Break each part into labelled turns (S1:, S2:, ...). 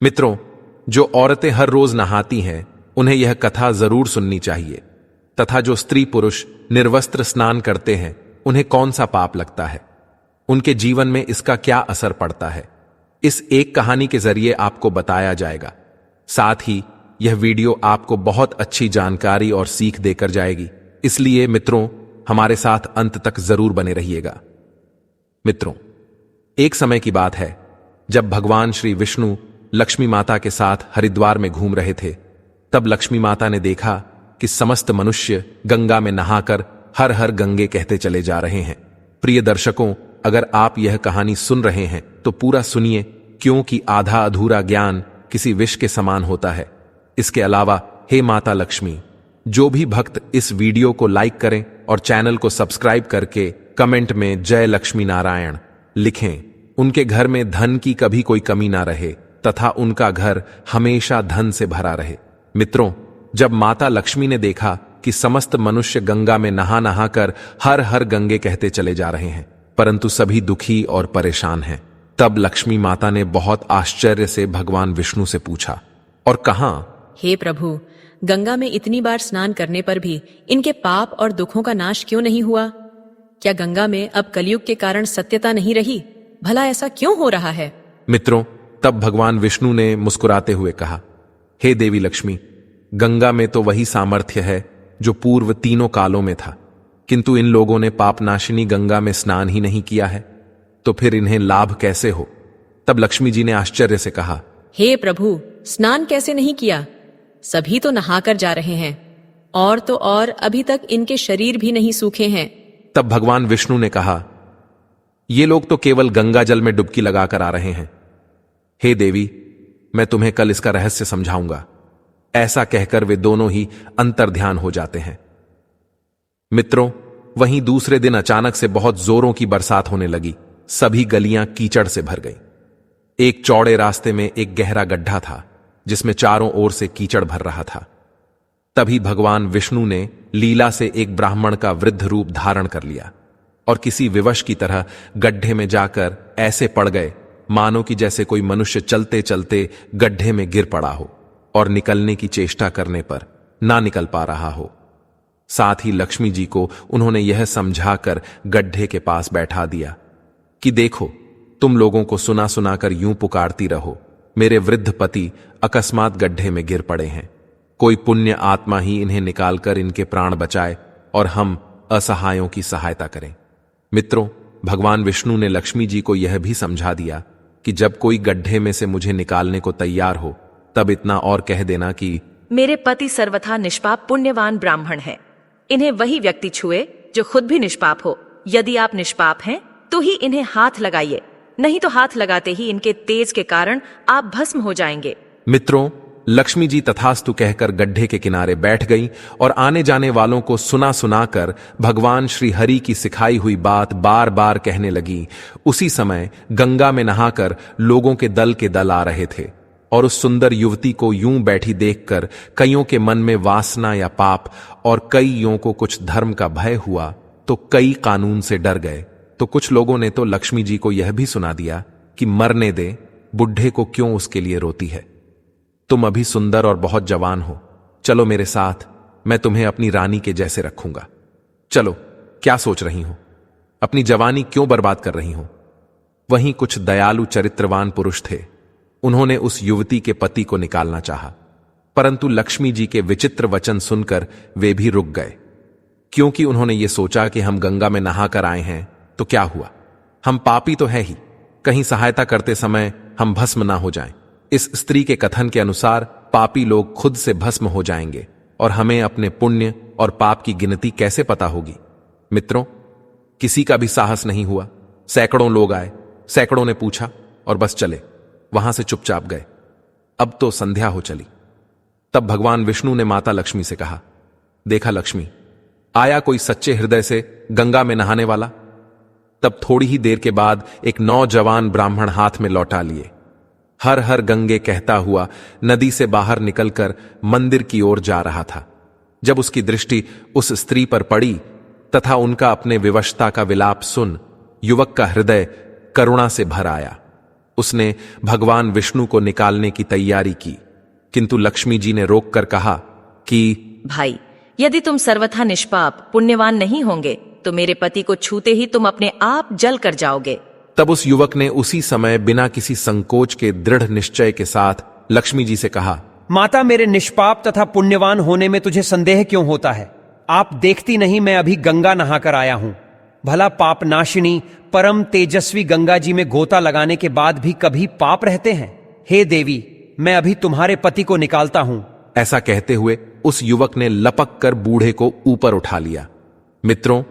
S1: मित्रों, जो औरतें हर रोज नहाती हैं उन्हें यह कथा जरूर सुननी चाहिए, तथा जो स्त्री पुरुष निर्वस्त्र स्नान करते हैं उन्हें कौन सा पाप लगता है, उनके जीवन में इसका क्या असर पड़ता है, इस एक कहानी के जरिए आपको बताया जाएगा। साथ ही यह वीडियो आपको बहुत अच्छी जानकारी और सीख देकर जाएगी, इसलिए मित्रों हमारे साथ अंत तक जरूर बने रहिएगा। मित्रों, एक समय की बात है जब भगवान श्री विष्णु लक्ष्मी माता के साथ हरिद्वार में घूम रहे थे। तब लक्ष्मी माता ने देखा कि समस्त मनुष्य गंगा में नहाकर हर हर गंगे कहते चले जा रहे हैं। प्रिय दर्शकों, अगर आप यह कहानी सुन रहे हैं तो पूरा सुनिए, क्योंकि आधा अधूरा ज्ञान किसी विष के समान होता है। इसके अलावा हे माता लक्ष्मी, जो भी भक्त इस वीडियो को लाइक करें और चैनल को सब्सक्राइब करके कमेंट में जय लक्ष्मी नारायण लिखें, उनके घर में धन की कभी कोई कमी ना रहे तथा उनका घर हमेशा धन से भरा रहे। मित्रों, जब माता लक्ष्मी ने देखा कि समस्त मनुष्य गंगा में नहा नहाकर हर हर गंगे कहते चले जा रहे हैं, परंतु सभी दुखी और परेशान हैं, तब लक्ष्मी माता ने बहुत आश्चर्य से भगवान विष्णु से पूछा और कहा,
S2: हे प्रभु, गंगा में इतनी बार स्नान करने पर भी इनके पाप और दुखों का नाश क्यों नहीं हुआ? क्या गंगा में अब कलयुग के कारण सत्यता नहीं रही? भला ऐसा क्यों हो रहा है?
S1: मित्रों, तब भगवान विष्णु ने मुस्कुराते हुए कहा, हे देवी लक्ष्मी, गंगा में तो वही सामर्थ्य है जो पूर्व तीनों कालों में था, किंतु इन लोगों ने पापनाशिनी गंगा में स्नान ही नहीं किया है, तो फिर इन्हें लाभ कैसे हो? तब लक्ष्मी जी ने आश्चर्य से कहा,
S2: हे प्रभु, स्नान कैसे नहीं किया? सभी तो नहाकर जा रहे हैं, और तो और अभी तक इनके शरीर भी नहीं सूखे हैं।
S1: तब भगवान विष्णु ने कहा, ये लोग तो केवल गंगा जल में डुबकी लगाकर आ रहे हैं। हे देवी, मैं तुम्हें कल इसका रहस्य समझाऊंगा। ऐसा कहकर वे दोनों ही अंतर्ध्यान हो जाते हैं। मित्रों, वहीं दूसरे दिन अचानक से बहुत जोरों की बरसात होने लगी। सभी गलियां कीचड़ से भर गईं। एक चौड़े रास्ते में एक गहरा गड्ढा था जिसमें चारों ओर से कीचड़ भर रहा था। तभी भगवान विष्णु ने लीला से एक ब्राह्मण का वृद्ध रूप धारण कर लिया और किसी विवश की तरह गड्ढे में जाकर ऐसे पड़ गए मानो कि जैसे कोई मनुष्य चलते चलते गड्ढे में गिर पड़ा हो और निकलने की चेष्टा करने पर ना निकल पा रहा हो। साथ ही लक्ष्मी जी को उन्होंने यह समझाकर गड्ढे के पास बैठा दिया कि देखो, तुम लोगों को सुना सुनाकर यूं पुकारती रहो, मेरे वृद्ध पति अकस्मात गड्ढे में गिर पड़े हैं, कोई पुण्य आत्मा ही इन्हें निकालकर इनके प्राण बचाए और हम असहायों की सहायता करें। मित्रों, भगवान विष्णु ने लक्ष्मी जी को यह भी समझा दिया कि जब कोई गड्ढे में से मुझे निकालने को तैयार हो तब इतना और कह देना कि
S3: मेरे पति सर्वथा निष्पाप पुण्यवान ब्राह्मण हैं। इन्हें वही व्यक्ति छुए जो खुद भी निष्पाप हो। यदि आप निष्पाप हैं तो ही इन्हें हाथ लगाइए, नहीं तो हाथ लगाते ही इनके तेज के कारण आप भस्म हो जाएंगे।
S1: मित्रों, लक्ष्मी जी तथास्तु कहकर गड्ढे के किनारे बैठ गई और आने जाने वालों को सुना सुनाकर भगवान श्री हरि की सिखाई हुई बात बार बार कहने लगी। उसी समय गंगा में नहाकर लोगों के दल आ रहे थे और उस सुंदर युवती को यूं बैठी देखकर कईयों के मन में वासना या पाप और कईयों को कुछ धर्म का भय हुआ तो कई कानून से डर गए। तो कुछ लोगों ने तो लक्ष्मी जी को यह भी सुना दिया कि मरने दे, बुढ़े को क्यों उसके लिए रोती है, तुम अभी सुंदर और बहुत जवान हो, चलो मेरे साथ, मैं तुम्हें अपनी रानी के जैसे रखूंगा। चलो, क्या सोच रही हो, अपनी जवानी क्यों बर्बाद कर रही हो? वहीं कुछ दयालु चरित्रवान पुरुष थे, उन्होंने उस युवती के पति को निकालना चाहा, परंतु लक्ष्मी जी के विचित्र वचन सुनकर वे भी रुक गए, क्योंकि उन्होंने ये सोचा कि हम गंगा में नहाकर आए हैं तो क्या हुआ, हम पापी तो है ही, कहीं सहायता करते समय हम भस्म ना हो जाएं। इस स्त्री के कथन के अनुसार पापी लोग खुद से भस्म हो जाएंगे और हमें अपने पुण्य और पाप की गिनती कैसे पता होगी? मित्रों, किसी का भी साहस नहीं हुआ। सैकड़ों लोग आए, सैकड़ों ने पूछा और बस चले, वहां से चुपचाप गए। अब तो संध्या हो चली। तब भगवान विष्णु ने माता लक्ष्मी से कहा, देखा लक्ष्मी, आया कोई सच्चे हृदय से गंगा में नहाने वाला? तब थोड़ी ही देर के बाद एक नौजवान ब्राह्मण हाथ में लौटा लिए हर हर गंगे कहता हुआ नदी से बाहर निकलकर मंदिर की ओर जा रहा था। जब उसकी दृष्टि उस स्त्री पर पड़ी तथा उनका अपने विवशता का विलाप सुन युवक का हृदय करुणा से भर आया। उसने भगवान विष्णु को निकालने की तैयारी की, किंतु लक्ष्मी जी ने रोककर कहा कि
S3: भाई, यदि तुम सर्वथा निष्पाप पुण्यवान नहीं होंगे तो मेरे पति को छूते ही तुम अपने आप जल कर जाओगे।
S1: तब उस युवक ने उसी समय बिना किसी संकोच के दृढ़ निश्चय के साथ लक्ष्मी जी से कहा,
S4: माता, मेरे निष्पाप तथा पुण्यवान होने में तुझे संदेह क्यों होता है? आप देखती नहीं, मैं अभी गंगा नहाकर आया हूं। भला पाप नाशिनी परम तेजस्वी गंगा जी में गोता लगाने के बाद भी कभी पाप रहते हैं? हे देवी, मैं अभी तुम्हारे पति को निकालता हूं।
S1: ऐसा कहते हुए उस युवक ने लपक कर बूढ़े को ऊपर उठा लिया। मित्रों,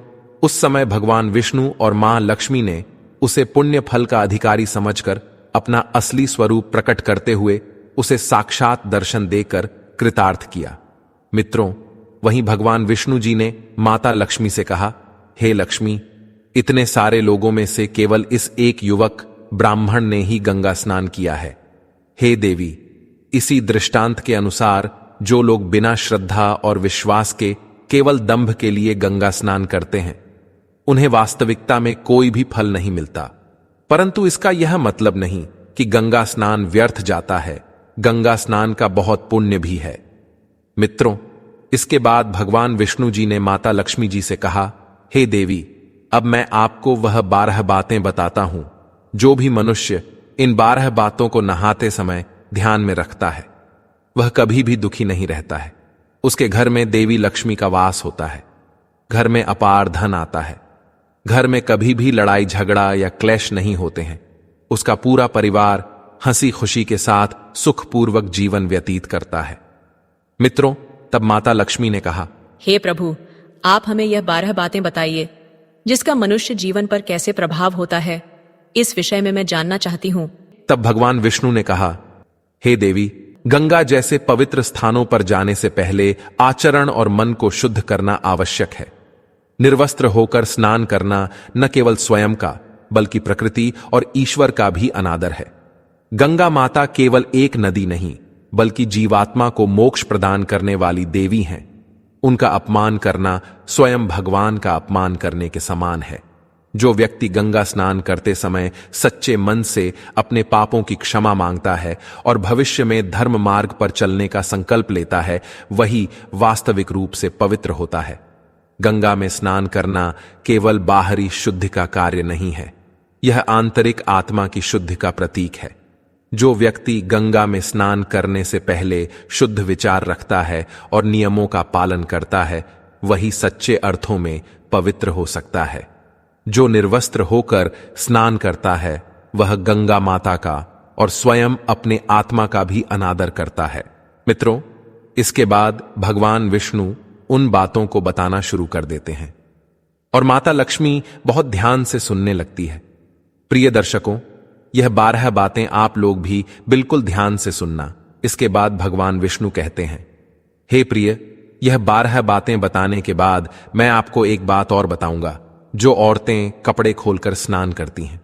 S1: उस समय भगवान विष्णु और मां लक्ष्मी ने उसे पुण्य फल का अधिकारी समझकर अपना असली स्वरूप प्रकट करते हुए उसे साक्षात दर्शन देकर कृतार्थ किया। मित्रों, वहीं भगवान विष्णु जी ने माता लक्ष्मी से कहा, हे लक्ष्मी, इतने सारे लोगों में से केवल इस एक युवक ब्राह्मण ने ही गंगा स्नान किया है। हे देवी, इसी दृष्टांत के अनुसार जो लोग बिना श्रद्धा और विश्वास के केवल दंभ के लिए गंगा स्नान करते हैं, उन्हें वास्तविकता में कोई भी फल नहीं मिलता। परंतु इसका यह मतलब नहीं कि गंगा स्नान व्यर्थ जाता है। गंगा स्नान का बहुत पुण्य भी है। मित्रों, इसके बाद भगवान विष्णु जी ने माता लक्ष्मी जी से कहा, हे देवी, अब मैं आपको वह 12 बातें बताता हूं जो भी मनुष्य इन 12 बातों को नहाते समय ध्यान में रखता है, वह कभी भी दुखी नहीं रहता है। उसके घर में देवी लक्ष्मी का वास होता है, घर में अपार धन आता है, घर में कभी भी लड़ाई झगड़ा या क्लेश नहीं होते हैं, उसका पूरा परिवार हंसी खुशी के साथ सुखपूर्वक जीवन व्यतीत करता है। मित्रों, तब माता लक्ष्मी ने कहा,
S2: हे प्रभु, आप हमें यह 12 बातें बताइए जिसका मनुष्य जीवन पर कैसे प्रभाव होता है। इस विषय में मैं जानना चाहती हूं।
S1: तब भगवान विष्णु ने कहा, हे देवी, गंगा जैसे पवित्र स्थानों पर जाने से पहले आचरण और मन को शुद्ध करना आवश्यक है। निर्वस्त्र होकर स्नान करना न केवल स्वयं का बल्कि प्रकृति और ईश्वर का भी अनादर है। गंगा माता केवल एक नदी नहीं बल्कि जीवात्मा को मोक्ष प्रदान करने वाली देवी हैं। उनका अपमान करना स्वयं भगवान का अपमान करने के समान है। जो व्यक्ति गंगा स्नान करते समय सच्चे मन से अपने पापों की क्षमा मांगता है और भविष्य में धर्म मार्ग पर चलने का संकल्प लेता है, वही वास्तविक रूप से पवित्र होता है। गंगा में स्नान करना केवल बाहरी शुद्धि का कार्य नहीं है, यह आंतरिक आत्मा की शुद्धि का प्रतीक है। जो व्यक्ति गंगा में स्नान करने से पहले शुद्ध विचार रखता है और नियमों का पालन करता है, वही सच्चे अर्थों में पवित्र हो सकता है। जो निर्वस्त्र होकर स्नान करता है, वह गंगा माता का और स्वयं अपने आत्मा का भी अनादर करता है। मित्रों, इसके बाद भगवान विष्णु उन बातों को बताना शुरू कर देते हैं और माता लक्ष्मी बहुत ध्यान से सुनने लगती है। प्रिय दर्शकों, यह 12 बातें आप लोग भी बिल्कुल ध्यान से सुनना। इसके बाद भगवान विष्णु कहते हैं, हे प्रिय, यह 12 बातें बताने के बाद मैं आपको एक बात और बताऊंगा। जो औरतें कपड़े खोलकर स्नान करती हैं,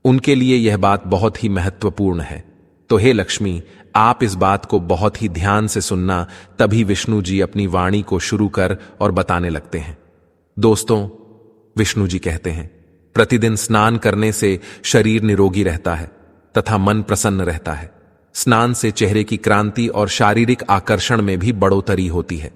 S1: उनके लिए यह बात बहुत ही महत्वपूर्ण है। तो हे लक्ष्मी, आप इस बात को बहुत ही ध्यान से सुनना। तभी विष्णु जी अपनी वाणी को शुरू कर और बताने लगते हैं। दोस्तों, विष्णु जी कहते हैं, प्रतिदिन स्नान करने से शरीर निरोगी रहता है तथा मन प्रसन्न रहता है। स्नान से चेहरे की क्रांति और शारीरिक आकर्षण में भी बढ़ोतरी होती है।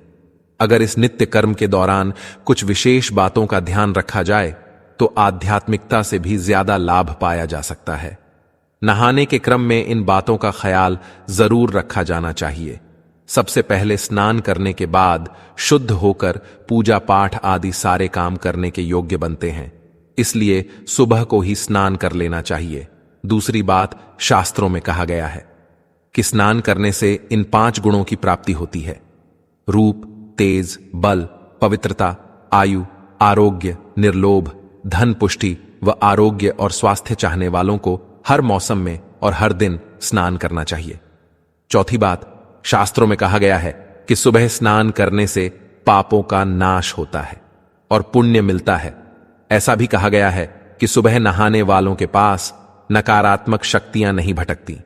S1: अगर इस नित्य कर्म के दौरान कुछ विशेष बातों का ध्यान रखा जाए तो आध्यात्मिकता से भी ज्यादा लाभ पाया जा सकता है। नहाने के क्रम में इन बातों का ख्याल जरूर रखा जाना चाहिए। सबसे पहले स्नान करने के बाद शुद्ध होकर पूजा पाठ आदि सारे काम करने के योग्य बनते हैं, इसलिए सुबह को ही स्नान कर लेना चाहिए। दूसरी बात, शास्त्रों में कहा गया है कि स्नान करने से इन 5 गुणों की प्राप्ति होती है: रूप, तेज, बल, पवित्रता, आयु, आरोग्य, निर्लोभ, धन, पुष्टि व आरोग्य और स्वास्थ्य चाहने वालों को हर मौसम में और हर दिन स्नान करना चाहिए। चौथी बात, शास्त्रों में कहा गया है कि सुबह स्नान करने से पापों का नाश होता है और पुण्य मिलता है। ऐसा भी कहा गया है कि सुबह नहाने वालों के पास नकारात्मक शक्तियां नहीं भटकती,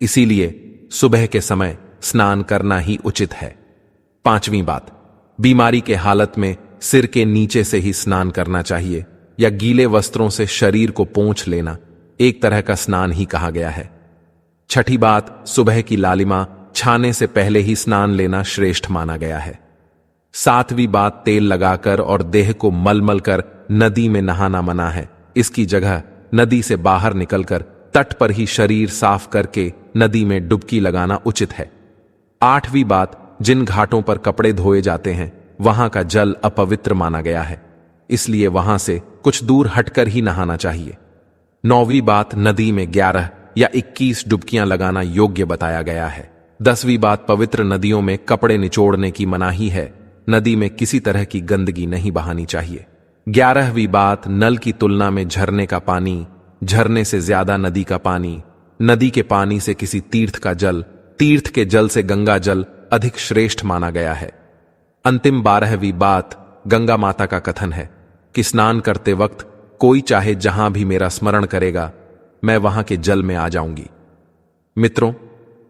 S1: इसीलिए सुबह के समय स्नान करना ही उचित है। पांचवी बात, बीमारी के हालत में सिर के नीचे से ही स्नान करना चाहिए या गीले वस्त्रों से शरीर को पोंछ लेना एक तरह का स्नान ही कहा गया है। छठी बात, सुबह की लालिमा छाने से पहले ही स्नान लेना श्रेष्ठ माना गया है। सातवीं बात, तेल लगाकर और देह को मलमल कर नदी में नहाना मना है। इसकी जगह नदी से बाहर निकलकर तट पर ही शरीर साफ करके नदी में डुबकी लगाना उचित है। आठवीं बात, जिन घाटों पर कपड़े धोए जाते हैं वहां का जल अपवित्र माना गया है, इसलिए वहां से कुछ दूर हटकर ही नहाना चाहिए। नौवीं बात, नदी में 11 या 21 डुबकियां लगाना योग्य बताया गया है। 10वीं बात, पवित्र नदियों में कपड़े निचोड़ने की मनाही है। नदी में किसी तरह की गंदगी नहीं बहानी चाहिए। 11वीं बात, नल की तुलना में झरने का पानी, झरने से ज्यादा नदी का पानी, नदी के पानी से किसी तीर्थ का जल, तीर्थ के जल से गंगा जल अधिक श्रेष्ठ माना गया है। अंतिम 12वीं बात, गंगा माता का कथन है कि स्नान करते वक्त कोई चाहे जहां भी मेरा स्मरण करेगा, मैं वहां के जल में आ जाऊंगी। मित्रों,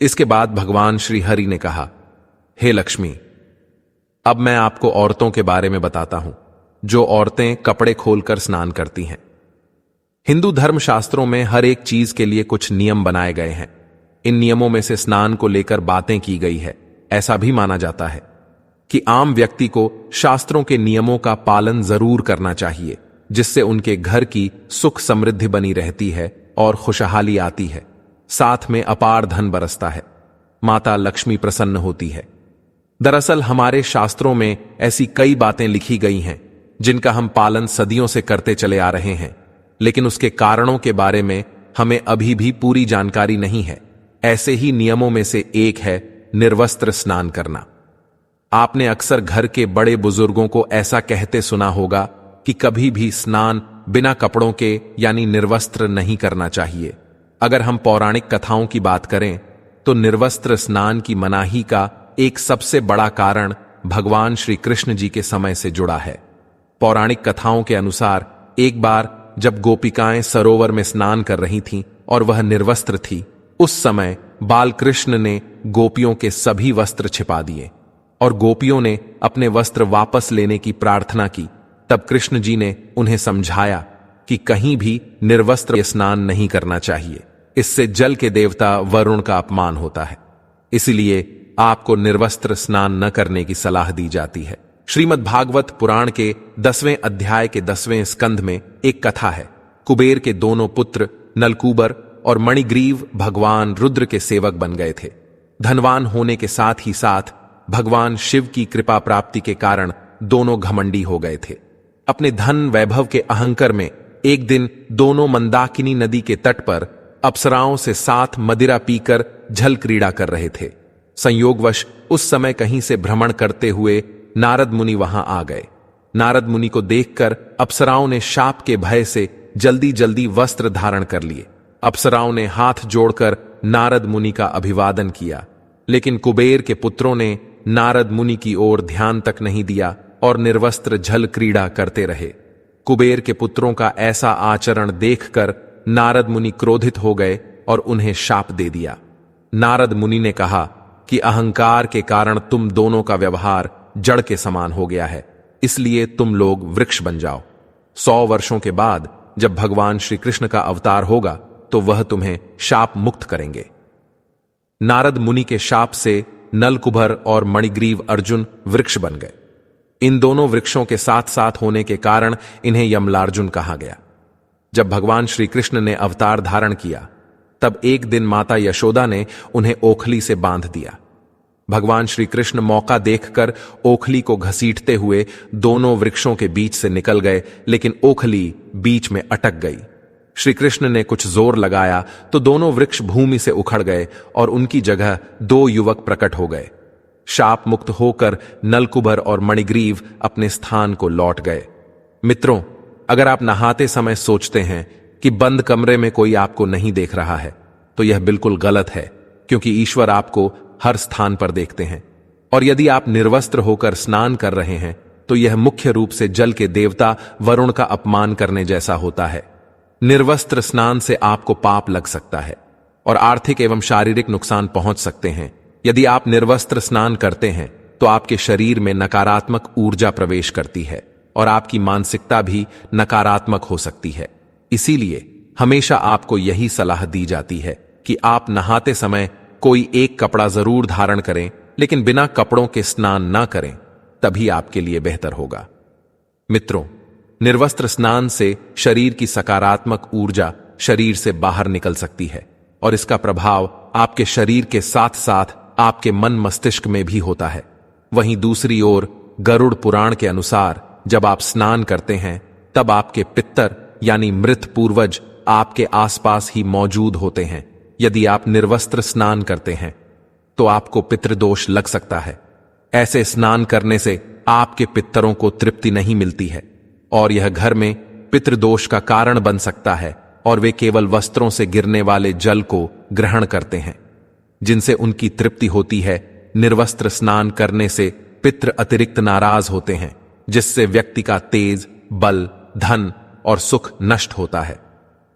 S1: इसके बाद भगवान श्री हरि ने कहा, हे लक्ष्मी, अब मैं आपको औरतों के बारे में बताता हूं, जो औरतें कपड़े खोलकर स्नान करती हैं। हिंदू धर्म शास्त्रों में हर एक चीज के लिए कुछ नियम बनाए गए हैं। इन नियमों में से स्नान को लेकर बातें की गई है। ऐसा भी माना जाता है कि आम व्यक्ति को शास्त्रों के नियमों का पालन जरूर करना चाहिए, जिससे उनके घर की सुख समृद्धि बनी रहती है और खुशहाली आती है, साथ में अपार धन बरसता है, माता लक्ष्मी प्रसन्न होती है। दरअसल हमारे शास्त्रों में ऐसी कई बातें लिखी गई हैं जिनका हम पालन सदियों से करते चले आ रहे हैं, लेकिन उसके कारणों के बारे में हमें अभी भी पूरी जानकारी नहीं है। ऐसे ही नियमों में से एक है निर्वस्त्र स्नान करना। आपने अक्सर घर के बड़े बुजुर्गों को ऐसा कहते सुना होगा कि कभी भी स्नान बिना कपड़ों के यानी निर्वस्त्र नहीं करना चाहिए। अगर हम पौराणिक कथाओं की बात करें तो निर्वस्त्र स्नान की मनाही का एक सबसे बड़ा कारण भगवान श्री कृष्ण जी के समय से जुड़ा है। पौराणिक कथाओं के अनुसार एक बार जब गोपिकाएं सरोवर में स्नान कर रही थीं और वह निर्वस्त्र थी, उस समय बाल कृष्ण ने गोपियों के सभी वस्त्र छिपा दिए और गोपियों ने अपने वस्त्र वापस लेने की प्रार्थना की। तब कृष्ण जी ने उन्हें समझाया कि कहीं भी निर्वस्त्र स्नान नहीं करना चाहिए, इससे जल के देवता वरुण का अपमान होता है। इसलिए आपको निर्वस्त्र स्नान न करने की सलाह दी जाती है। श्रीमद् भागवत पुराण के 10वें अध्याय के 10वें स्कंध में एक कथा है। कुबेर के दोनों पुत्र नलकूबर और मणिग्रीव भगवान रुद्र के सेवक बन गए थे। धनवान होने के साथ ही साथ भगवान शिव की कृपा प्राप्ति के कारण दोनों घमंडी हो गए थे। अपने धन वैभव के अहंकार में एक दिन दोनों मंदाकिनी नदी के तट पर अप्सराओं से साथ मदिरा पीकर झल क्रीड़ा कर रहे थे। संयोगवश उस समय कहीं से भ्रमण करते हुए नारद मुनि वहां आ गए। नारद मुनि को देखकर अप्सराओं ने शाप के भय से जल्दी जल्दी वस्त्र धारण कर लिए। अप्सराओं ने हाथ जोड़कर नारद मुनि का अभिवादन किया, लेकिन कुबेर के पुत्रों ने नारद मुनि की ओर ध्यान तक नहीं दिया और निर्वस्त्र झल क्रीड़ा करते रहे। कुबेर के पुत्रों का ऐसा आचरण देखकर नारद मुनि क्रोधित हो गए और उन्हें शाप दे दिया। नारद मुनि ने कहा कि अहंकार के कारण तुम दोनों का व्यवहार जड़ के समान हो गया है, इसलिए तुम लोग वृक्ष बन जाओ। 100 वर्षों के बाद जब भगवान श्री कृष्ण का अवतार होगा तो वह तुम्हें शाप मुक्त करेंगे। नारद मुनि के शाप से नलकुबर और मणिग्रीव अर्जुन वृक्ष बन गए। इन दोनों वृक्षों के साथ साथ होने के कारण इन्हें यमलार्जुन कहा गया। जब भगवान श्री कृष्ण ने अवतार धारण किया तब एक दिन माता यशोदा ने उन्हें ओखली से बांध दिया। भगवान श्री कृष्ण मौका देखकर ओखली को घसीटते हुए दोनों वृक्षों के बीच से निकल गए, लेकिन ओखली बीच में अटक गई। श्री कृष्ण ने कुछ जोर लगाया तो दोनों वृक्ष भूमि से उखड़ गए और उनकी जगह 2 युवक प्रकट हो गए। शाप मुक्त होकर नलकुबर और मणिग्रीव अपने स्थान को लौट गए। मित्रों, अगर आप नहाते समय सोचते हैं कि बंद कमरे में कोई आपको नहीं देख रहा है तो यह बिल्कुल गलत है, क्योंकि ईश्वर आपको हर स्थान पर देखते हैं। और यदि आप निर्वस्त्र होकर स्नान कर रहे हैं तो यह मुख्य रूप से जल के देवता वरुण का अपमान करने जैसा होता है। निर्वस्त्र स्नान से आपको पाप लग सकता है और आर्थिक एवं शारीरिक नुकसान पहुंच सकते हैं। यदि आप निर्वस्त्र स्नान करते हैं तो आपके शरीर में नकारात्मक ऊर्जा प्रवेश करती है और आपकी मानसिकता भी नकारात्मक हो सकती है। इसीलिए हमेशा आपको यही सलाह दी जाती है कि आप नहाते समय कोई एक कपड़ा जरूर धारण करें, लेकिन बिना कपड़ों के स्नान ना करें, तभी आपके लिए बेहतर होगा। मित्रों, निर्वस्त्र स्नान से शरीर की सकारात्मक ऊर्जा शरीर से बाहर निकल सकती है और इसका प्रभाव आपके शरीर के साथ साथ आपके मन मस्तिष्क में भी होता है। वहीं दूसरी ओर गरुड़ पुराण के अनुसार जब आप स्नान करते हैं तब आपके पितर यानी मृत पूर्वज आपके आसपास ही मौजूद होते हैं। यदि आप निर्वस्त्र स्नान करते हैं तो आपको पितृदोष लग सकता है। ऐसे स्नान करने से आपके पितरों को तृप्ति नहीं मिलती है और यह घर में पितृदोष का कारण बन सकता है और वे केवल वस्त्रों से गिरने वाले जल को ग्रहण करते हैं, जिनसे उनकी तृप्ति होती है। निर्वस्त्र स्नान करने से पितृ अतिरिक्त नाराज होते हैं, जिससे व्यक्ति का तेज, बल, धन और सुख नष्ट होता है।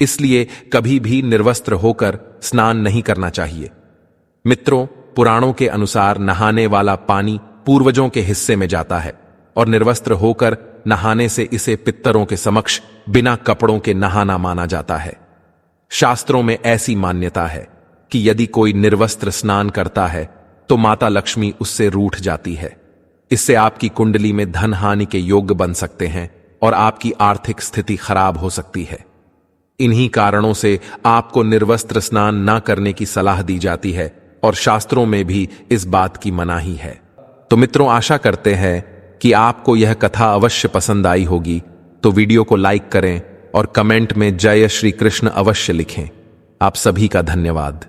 S1: इसलिए कभी भी निर्वस्त्र होकर स्नान नहीं करना चाहिए। मित्रों, पुराणों के अनुसार नहाने वाला पानी पूर्वजों के हिस्से में जाता है और निर्वस्त्र होकर नहाने से इसे पितरों के समक्ष बिना कपड़ों के नहाना माना जाता है। शास्त्रों में ऐसी मान्यता है कि यदि कोई निर्वस्त्र स्नान करता है तो माता लक्ष्मी उससे रूठ जाती है। इससे आपकी कुंडली में धन हानि के योग बन सकते हैं और आपकी आर्थिक स्थिति खराब हो सकती है। इन्हीं कारणों से आपको निर्वस्त्र स्नान न करने की सलाह दी जाती है और शास्त्रों में भी इस बात की मनाही है। तो मित्रों, आशा करते हैं कि आपको यह कथा अवश्य पसंद आई होगी। तो वीडियो को लाइक करें और कमेंट में जय श्री कृष्ण अवश्य लिखें। आप सभी का धन्यवाद।